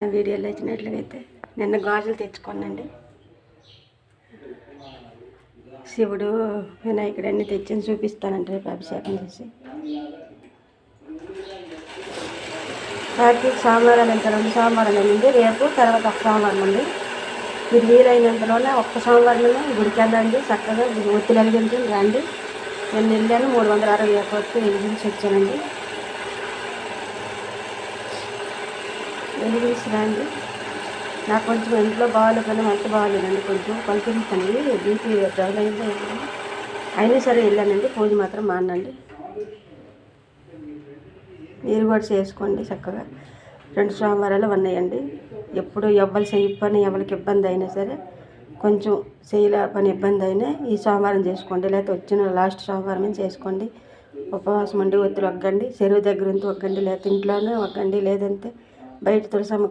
వీడియోలో వచ్చినట్లయితే నిన్న గాజులు తెచ్చుకోనండి. శివుడు వినాయకుడు అన్నీ తెచ్చి చూపిస్తానండి రేపు అభిషేకం చేసి. కార్తీక సోమవారాలు ఎంత 2 సోమవారాలు అండి. రేపు తర్వాత ఒక సోమవారం అండి. మీరు వీలైనంతలోనే ఒక్క సోమవారంలోనే గుడికి వెళ్ళండి. చక్కగా ఒత్తులు వెలిగించండి రండి. నేను వెళ్ళాను 360 ఒత్తులు వెలిగించి వచ్చానండి. వెలిగించి రండి. నాకు కొంచెం ఇంట్లో బాగాలేదని హెల్త్ బాగాలేదండి, కొంచెం పలుకుతుందండి, బీపీ డౌన్ అయింది. అయినా సరే వెళ్ళానండి. పూజ మాత్రం మానండి. మీరు కూడా చేసుకోండి చక్కగా. 2 సోమవారాలు ఉన్నాయండి. ఎప్పుడు ఎవ్వరు చేయ పని ఎవరికి ఇబ్బంది అయినా సరే, కొంచెం చేయలే పని ఇబ్బంది అయినా ఈ సోమవారం చేసుకోండి, లేకపోతే వచ్చిన లాస్ట్ సోమవారం చేసుకోండి. ఉపవాసం ఉండి ఒత్తులు ఒగ్గండి. చెరువు దగ్గర ఉంటే ఒగ్గండి, లేకపోతే ఇంట్లోనే ఒగ్గండి, లేదంటే బయట తులసమ్మ